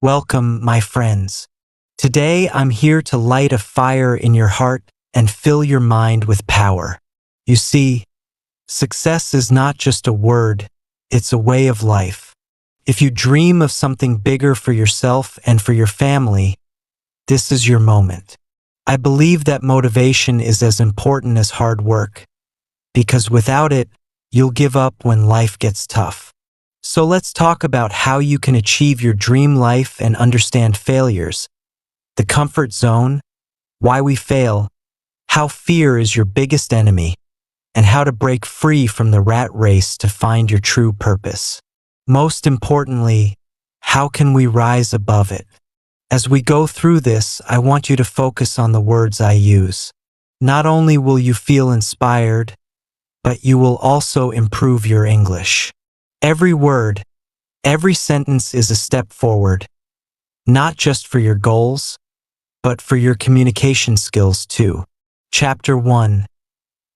Welcome, my friends. Today I'm here to light a fire in your heart and fill your mind with power. You see, success is not just a word, it's a way of life. If you dream of something bigger for yourself and for your family, this is your moment. I believe that motivation is as important as hard work, because without it, you'll give up when life gets tough. So let's talk about how you can achieve your dream life and understand failures, the comfort zone, why we fail, how fear is your biggest enemy, and how to break free from the rat race to find your true purpose. Most importantly, how can we rise above it? As we go through this, I want you to focus on the words I use. Not only will you feel inspired, but you will also improve your English. Every word, every sentence is a step forward, not just for your goals, but for your communication skills too. Chapter 1.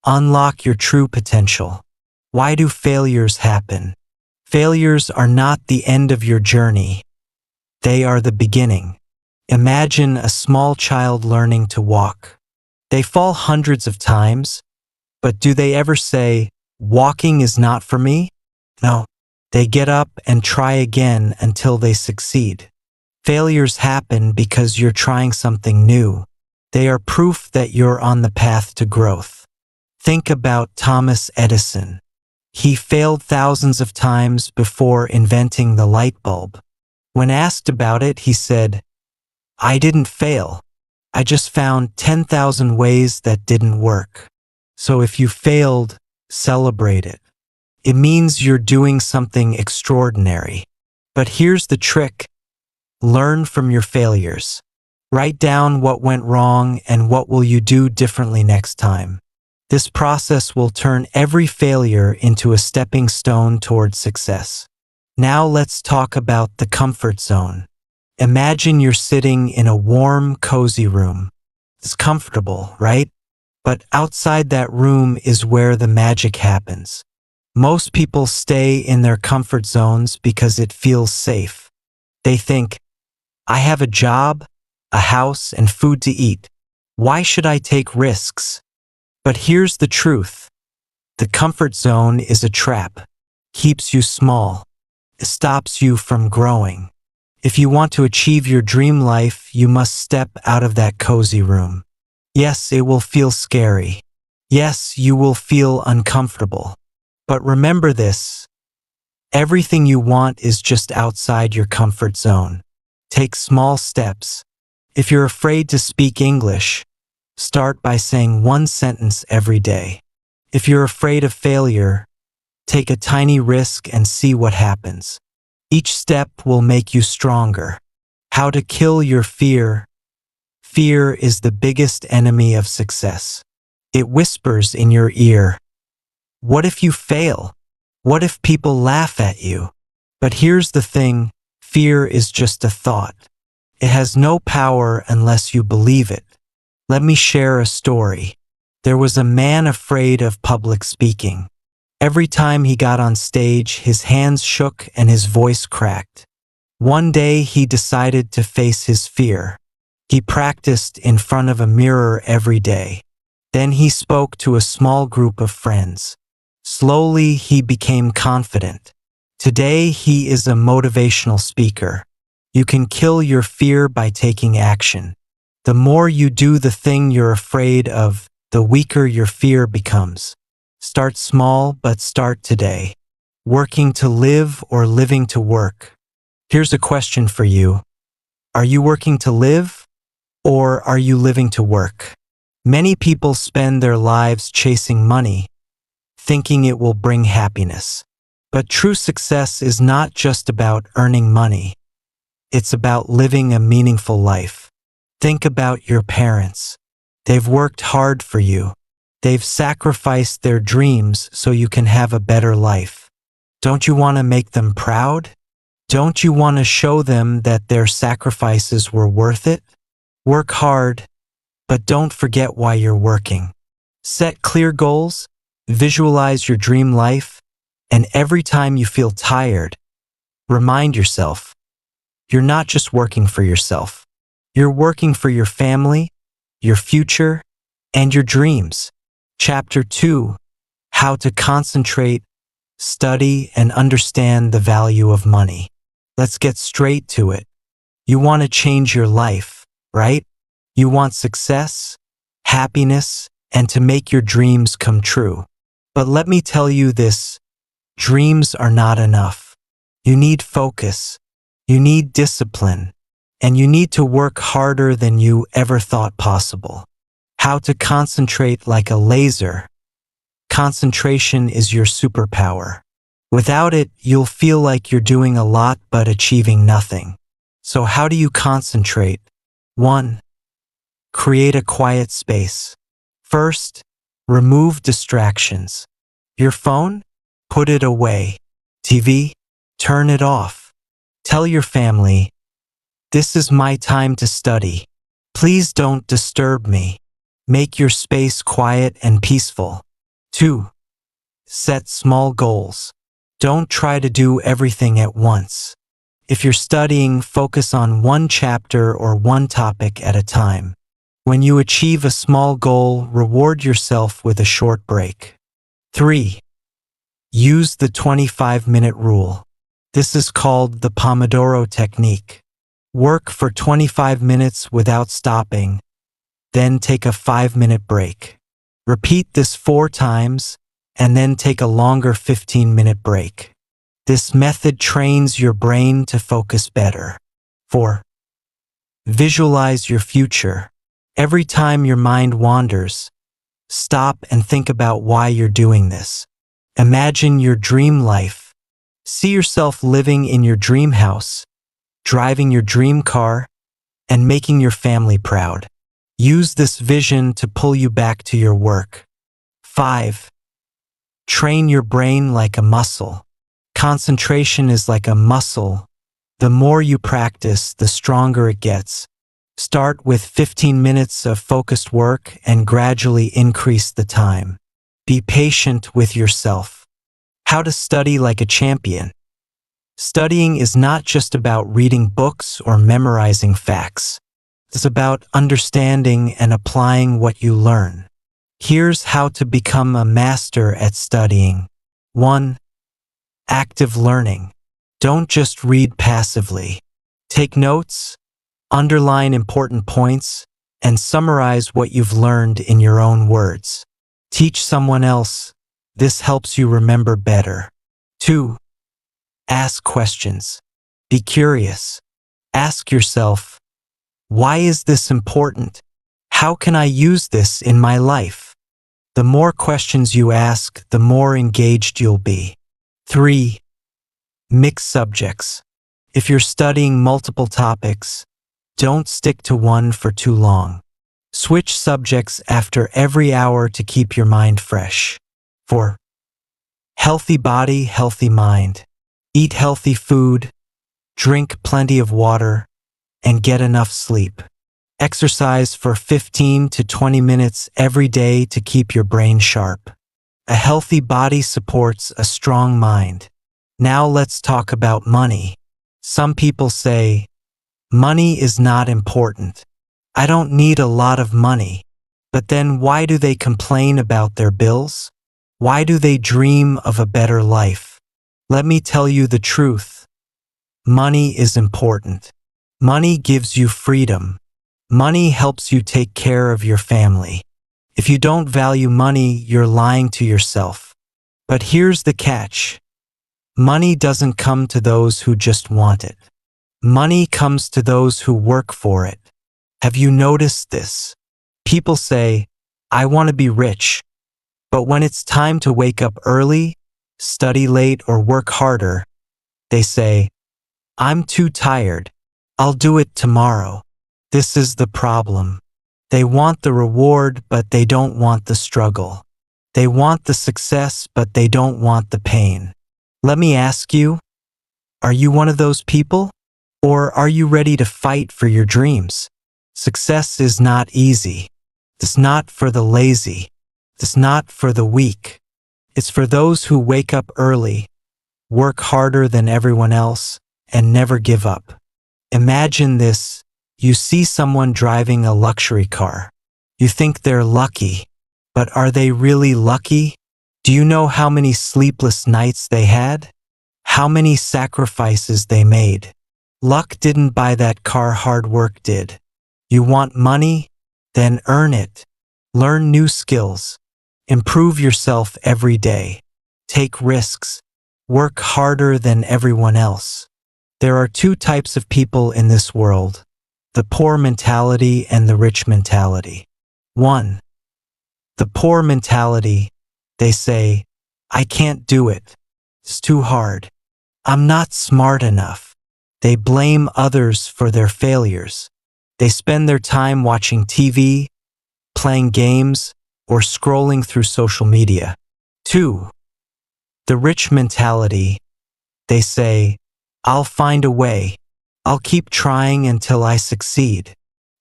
Unlock your true potential. Why do failures happen? Failures are not the end of your journey. They are the beginning. Imagine a small child learning to walk. They fall hundreds of times, but do they ever say, "Walking is not for me"? No. They get up and try again until they succeed. Failures happen because you're trying something new. They are proof that you're on the path to growth. Think about Thomas Edison. He failed thousands of times before inventing the light bulb. When asked about it, he said, "I didn't fail. I just found 10,000 ways that didn't work." So if you failed, celebrate it. It means you're doing something extraordinary. But here's the trick. Learn from your failures. Write down what went wrong and what will you do differently next time. This process will turn every failure into a stepping stone towards success. Now let's talk about the comfort zone. Imagine you're sitting in a warm, cozy room. It's comfortable, right? But outside that room is where the magic happens. Most people stay in their comfort zones because it feels safe. They think, "I have a job, a house, and food to eat. Why should I take risks?" But here's the truth. The comfort zone is a trap. Keeps you small. It stops you from growing. If you want to achieve your dream life, you must step out of that cozy room. Yes, it will feel scary. Yes, you will feel uncomfortable. But remember this, everything you want is just outside your comfort zone. Take small steps. If you're afraid to speak English, start by saying one sentence every day. If you're afraid of failure, take a tiny risk and see what happens. Each step will make you stronger. How to kill your fear. Fear is the biggest enemy of success. It whispers in your ear. What if you fail? What if people laugh at you? But here's the thing, fear is just a thought. It has no power unless you believe it. Let me share a story. There was a man afraid of public speaking. Every time he got on stage, his hands shook and his voice cracked. One day he decided to face his fear. He practiced in front of a mirror every day. Then he spoke to a small group of friends. Slowly he became confident. Today he is a motivational speaker. You can kill your fear by taking action. The more you do the thing you're afraid of, the weaker your fear becomes. Start small, but start today. Working to live or living to work? Here's a question for you. Are you working to live, or are you living to work? Many people spend their lives chasing money, thinking it will bring happiness. But true success is not just about earning money. It's about living a meaningful life. Think about your parents. They've worked hard for you. They've sacrificed their dreams so you can have a better life. Don't you want to make them proud? Don't you want to show them that their sacrifices were worth it? Work hard, but don't forget why you're working. Set clear goals, visualize your dream life, and every time you feel tired, remind yourself, you're not just working for yourself. You're working for your family, your future, and your dreams. Chapter 2: How to Concentrate, Study, and Understand the Value of Money. Let's get straight to it. You want to change your life, right? You want success, happiness, and to make your dreams come true. But let me tell you this: dreams are not enough. You need focus, you need discipline, and you need to work harder than you ever thought possible. How to concentrate like a laser. Concentration is your superpower. Without it, you'll feel like you're doing a lot but achieving nothing. So how do you concentrate? 1. Create a quiet space. First, remove distractions. Your phone? Put it away. TV? Turn it off. Tell your family, "This is my time to study. Please don't disturb me." Make your space quiet and peaceful. 2. Set small goals. Don't try to do everything at once. If you're studying, focus on one chapter or one topic at a time. When you achieve a small goal, reward yourself with a short break. 3. Use the 25-minute rule. This is called the Pomodoro technique. Work for 25 minutes without stopping, then take a 5-minute break. Repeat this 4 times, and then take a longer 15-minute break. This method trains your brain to focus better. 4. Visualize your future. Every time your mind wanders, stop and think about why you're doing this. Imagine your dream life. See yourself living in your dream house, driving your dream car, and making your family proud. Use this vision to pull you back to your work. 5. Train your brain like a muscle. Concentration is like a muscle. The more you practice, the stronger it gets. Start with 15 minutes of focused work and gradually increase the time. Be patient with yourself. How to study like a champion. Studying is not just about reading books or memorizing facts. It's about understanding and applying what you learn. Here's how to become a master at studying. 1. Active learning. Don't just read passively. Take notes, underline important points, and summarize what you've learned in your own words. Teach someone else. This helps you remember better. 2. Ask questions. Be curious. Ask yourself, why is this important? How can I use this in my life? The more questions you ask, the more engaged you'll be. 3. Mix subjects. If you're studying multiple topics, don't stick to one for too long. Switch subjects after every hour to keep your mind fresh. 4. Healthy body, healthy mind. Eat healthy food, drink plenty of water, and get enough sleep. Exercise for 15 to 20 minutes every day to keep your brain sharp. A healthy body supports a strong mind. Now let's talk about money. Some people say, money is not important. I don't need a lot of money. But then why do they complain about their bills? Why do they dream of a better life? Let me tell you the truth. Money is important. Money gives you freedom. Money helps you take care of your family. If you don't value money, you're lying to yourself. But here's the catch. Money doesn't come to those who just want it. Money comes to those who work for it. Have you noticed this? People say, I want to be rich. But when it's time to wake up early, study late, or work harder, they say, I'm too tired. I'll do it tomorrow. This is the problem. They want the reward, but they don't want the struggle. They want the success, but they don't want the pain. Let me ask you, are you one of those people? Or are you ready to fight for your dreams? Success is not easy. It's not for the lazy. It's not for the weak. It's for those who wake up early, work harder than everyone else, and never give up. Imagine this. You see someone driving a luxury car. You think they're lucky, but are they really lucky? Do you know how many sleepless nights they had? How many sacrifices they made? Luck didn't buy that car, hard work did. You want money? Then earn it. Learn new skills. Improve yourself every day. Take risks. Work harder than everyone else. There are two types of people in this world: the poor mentality and the rich mentality. 1. The poor mentality. They say, I can't do it. It's too hard. I'm not smart enough. They blame others for their failures. They spend their time watching TV, playing games, or scrolling through social media. 2. The rich mentality. They say, I'll find a way. I'll keep trying until I succeed.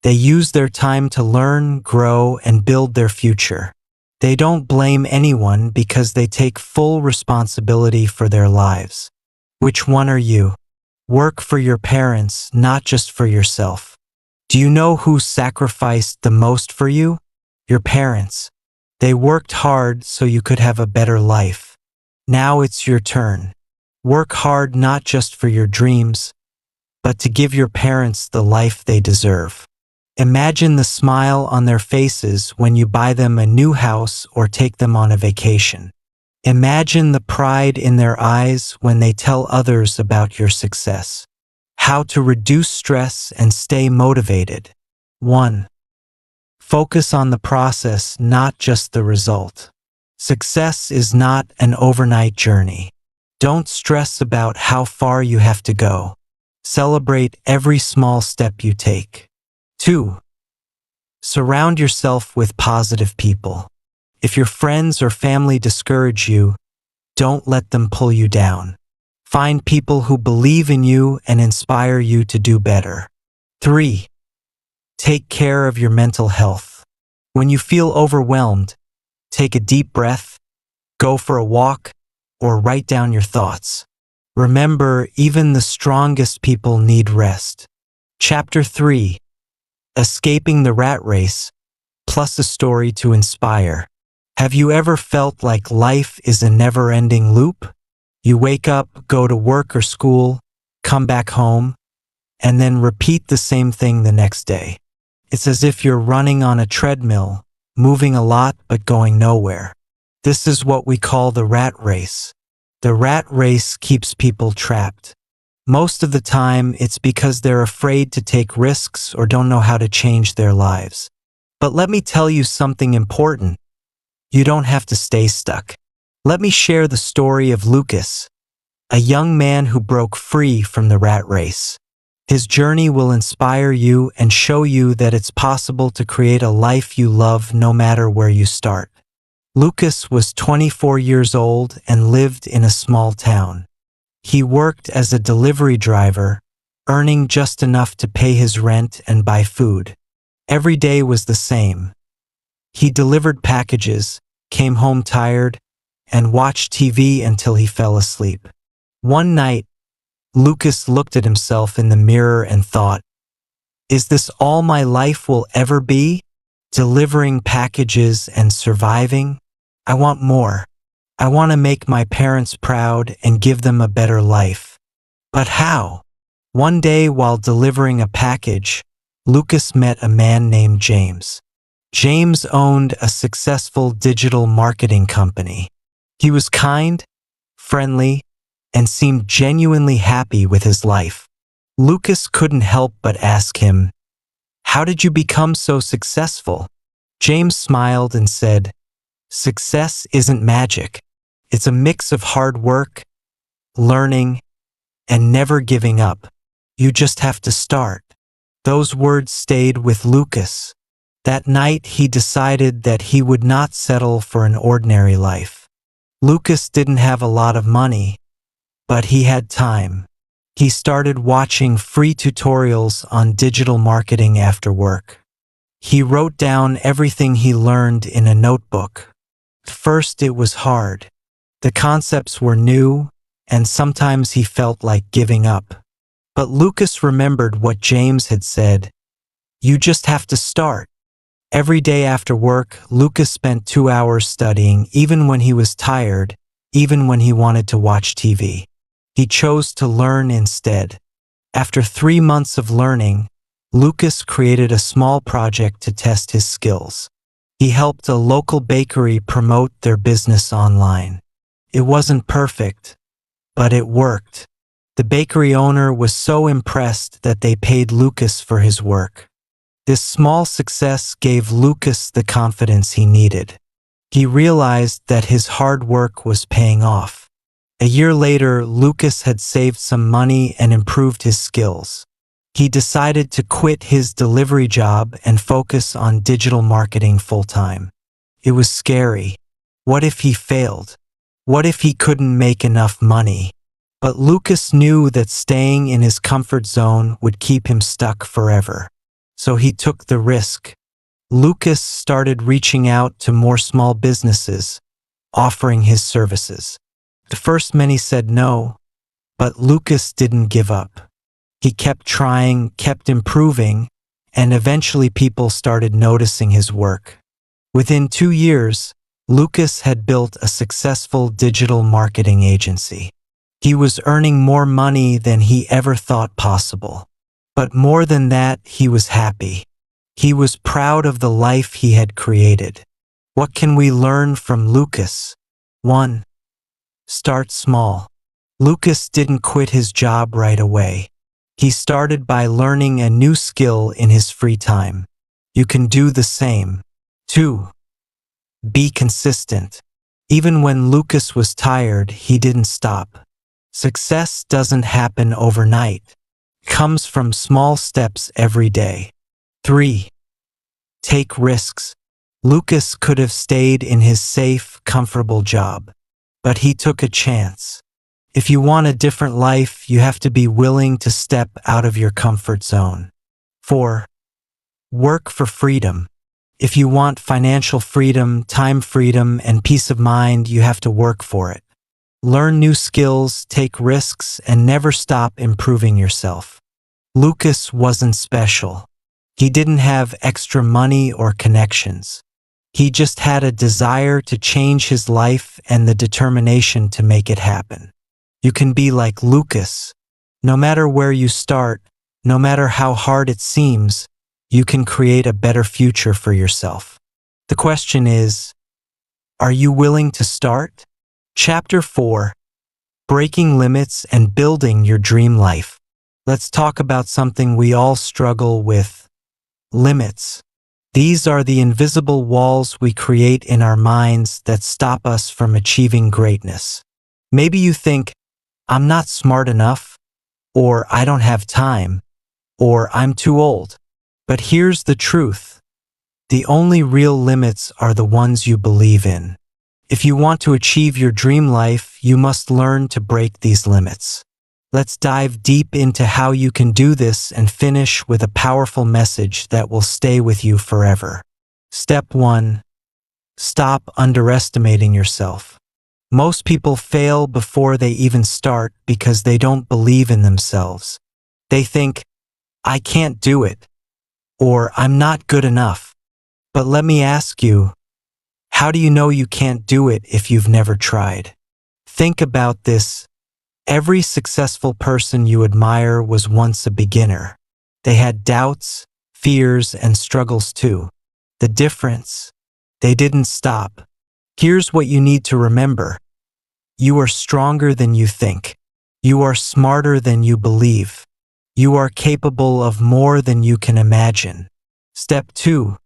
They use their time to learn, grow, and build their future. They don't blame anyone because they take full responsibility for their lives. Which one are you? Work for your parents, not just for yourself. Do you know who sacrificed the most for you? Your parents. They worked hard so you could have a better life. Now it's your turn. Work hard not just for your dreams, but to give your parents the life they deserve. Imagine the smile on their faces when you buy them a new house or take them on a vacation. Imagine the pride in their eyes when they tell others about your success. How to reduce stress and stay motivated. 1. Focus on the process, not just the result. Success is not an overnight journey. Don't stress about how far you have to go. Celebrate every small step you take. 2. Surround yourself with positive people. If your friends or family discourage you, don't let them pull you down. Find people who believe in you and inspire you to do better. 3. Take care of your mental health. When you feel overwhelmed, take a deep breath, go for a walk, or write down your thoughts. Remember, even the strongest people need rest. Chapter 3. Escaping the rat race, plus a story to inspire. Have you ever felt like life is a never-ending loop? You wake up, go to work or school, come back home, and then repeat the same thing the next day. It's as if you're running on a treadmill, moving a lot but going nowhere. This is what we call the rat race. The rat race keeps people trapped. Most of the time, it's because they're afraid to take risks or don't know how to change their lives. But let me tell you something important. You don't have to stay stuck. Let me share the story of Lucas, a young man who broke free from the rat race. His journey will inspire you and show you that it's possible to create a life you love no matter where you start. Lucas was 24 years old and lived in a small town. He worked as a delivery driver, earning just enough to pay his rent and buy food. Every day was the same. He delivered packages, came home tired, and watched TV until he fell asleep. One night, Lucas looked at himself in the mirror and thought, "Is this all my life will ever be? Delivering packages and surviving? I want more. I want to make my parents proud and give them a better life. But how?" One day while delivering a package, Lucas met a man named James. James owned a successful digital marketing company. He was kind, friendly, and seemed genuinely happy with his life. Lucas couldn't help but ask him, "How did you become so successful?" James smiled and said, "Success isn't magic. It's a mix of hard work, learning, and never giving up. You just have to start." Those words stayed with Lucas. That night he decided that he would not settle for an ordinary life. Lucas didn't have a lot of money, but he had time. He started watching free tutorials on digital marketing after work. He wrote down everything he learned in a notebook. First, it was hard. The concepts were new, and sometimes he felt like giving up. But Lucas remembered what James had said, "You just have to start." Every day after work, Lucas spent 2 hours studying, even when he was tired, even when he wanted to watch TV. He chose to learn instead. After 3 months of learning, Lucas created a small project to test his skills. He helped a local bakery promote their business online. It wasn't perfect, but it worked. The bakery owner was so impressed that they paid Lucas for his work. This small success gave Lucas the confidence he needed. He realized that his hard work was paying off. A year later, Lucas had saved some money and improved his skills. He decided to quit his delivery job and focus on digital marketing full-time. It was scary. What if he failed? What if he couldn't make enough money? But Lucas knew that staying in his comfort zone would keep him stuck forever. So he took the risk. Lucas started reaching out to more small businesses, offering his services. At first many said no, but Lucas didn't give up. He kept trying, kept improving, and eventually people started noticing his work. Within 2 years, Lucas had built a successful digital marketing agency. He was earning more money than he ever thought possible. But more than that, he was happy. He was proud of the life he had created. What can we learn from Lucas? 1. Start small. Lucas didn't quit his job right away. He started by learning a new skill in his free time. You can do the same. 2. Be consistent. Even when Lucas was tired, he didn't stop. Success doesn't happen overnight. It comes from small steps every day. 3. Take risks. Lucas could have stayed in his safe, comfortable job, but he took a chance. If you want a different life, you have to be willing to step out of your comfort zone. 4. Work for freedom. If you want financial freedom, time freedom, and peace of mind, you have to work for it. Learn new skills, take risks, and never stop improving yourself. Lucas wasn't special. He didn't have extra money or connections. He just had a desire to change his life and the determination to make it happen. You can be like Lucas. No matter where you start, no matter how hard it seems, you can create a better future for yourself. The question is, are you willing to start? Chapter 4. Breaking Limits and Building Your Dream Life. Let's talk about something we all struggle with: limits. These are the invisible walls we create in our minds that stop us from achieving greatness. Maybe you think, "I'm not smart enough," or "I don't have time," or "I'm too old." But here's the truth. The only real limits are the ones you believe in. If you want to achieve your dream life, you must learn to break these limits. Let's dive deep into how you can do this and finish with a powerful message that will stay with you forever. Step 1. Stop underestimating yourself. Most people fail before they even start because they don't believe in themselves. They think, "I can't do it," or "I'm not good enough." But let me ask you, how do you know you can't do it if you've never tried? Think about this. Every successful person you admire was once a beginner. They had doubts, fears, and struggles too. The difference? They didn't stop. Here's what you need to remember. You are stronger than you think. You are smarter than you believe. You are capable of more than you can imagine. Step 2.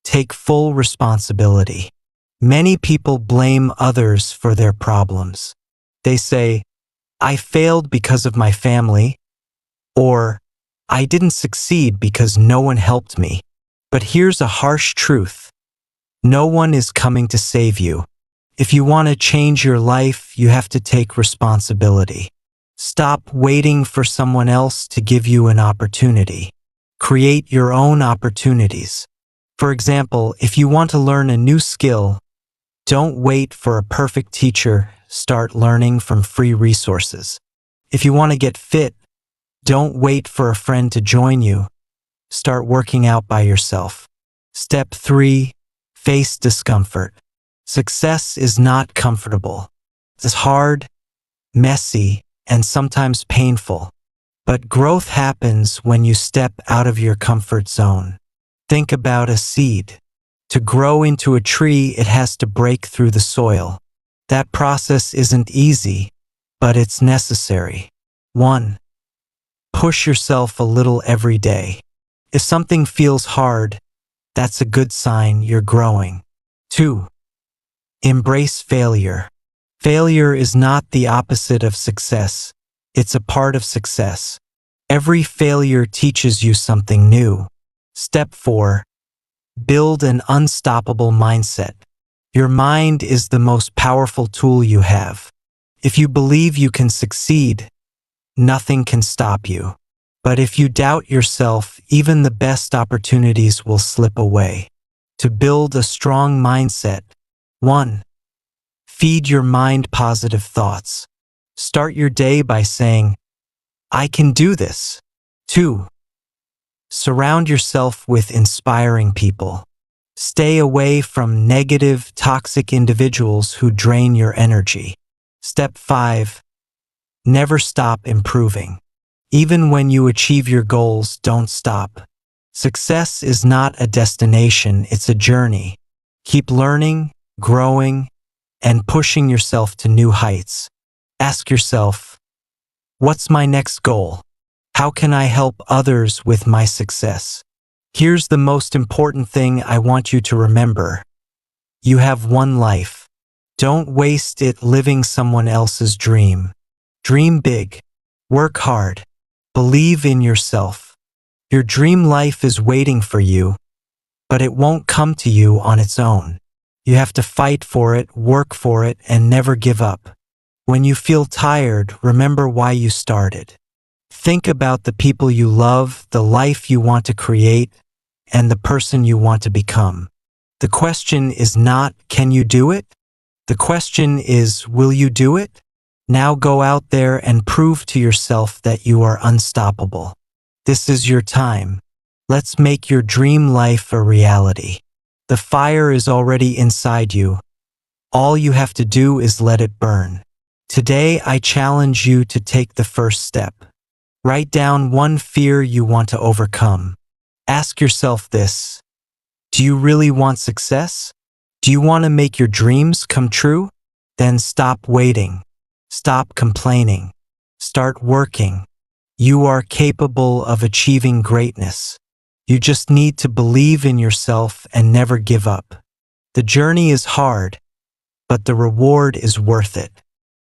Take full responsibility. Many people blame others for their problems. They say, "I failed because of my family," or "I didn't succeed because no one helped me." But here's a harsh truth. No one is coming to save you. If you want to change your life, you have to take responsibility. Stop waiting for someone else to give you an opportunity. Create your own opportunities. For example, if you want to learn a new skill, don't wait for a perfect teacher. Start learning from free resources. If you want to get fit, Don't wait for a friend to join you. Start working out by yourself. Step 3. Face discomfort. Success is not comfortable. It's hard, messy, and sometimes painful. But growth happens when you step out of your comfort zone. Think about a seed. To grow into a tree, it has to break through the soil. That process isn't easy, but it's necessary. 1. Push yourself a little every day. If something feels hard, that's a good sign you're growing. 2. Embrace failure. Failure is not the opposite of success. It's a part of success. Every failure teaches you something new. Step 4. Build an unstoppable mindset. Your mind is the most powerful tool you have. If you believe you can succeed, nothing can stop you. But if you doubt yourself, even the best opportunities will slip away. To build a strong mindset, 1. Feed your mind positive thoughts. Start your day by saying, I can do this. 2. Surround yourself with inspiring people. Stay away from negative, toxic individuals who drain your energy. Step 5. Never stop improving. Even when you achieve your goals, don't stop. Success is not a destination, it's a journey. Keep learning, growing, and pushing yourself to new heights. Ask yourself, what's my next goal? How can I help others with my success? Here's the most important thing I want you to remember. You have one life. Don't waste it living someone else's dream. Dream big. Work hard. Believe in yourself. Your dream life is waiting for you, but it won't come to you on its own. You have to fight for it, work for it, and never give up. When you feel tired, remember why you started. Think about the people you love, the life you want to create, and the person you want to become. The question is not, can you do it? The question is, will you do it? Now go out there and prove to yourself that you are unstoppable. This is your time. Let's make your dream life a reality. The fire is already inside you. All you have to do is let it burn. Today, I challenge you to take the first step. Write down one fear you want to overcome. Ask yourself this: do you really want success? Do you want to make your dreams come true? Then stop waiting. Stop complaining. Start working. You are capable of achieving greatness. You just need to believe in yourself and never give up. The journey is hard, but the reward is worth it.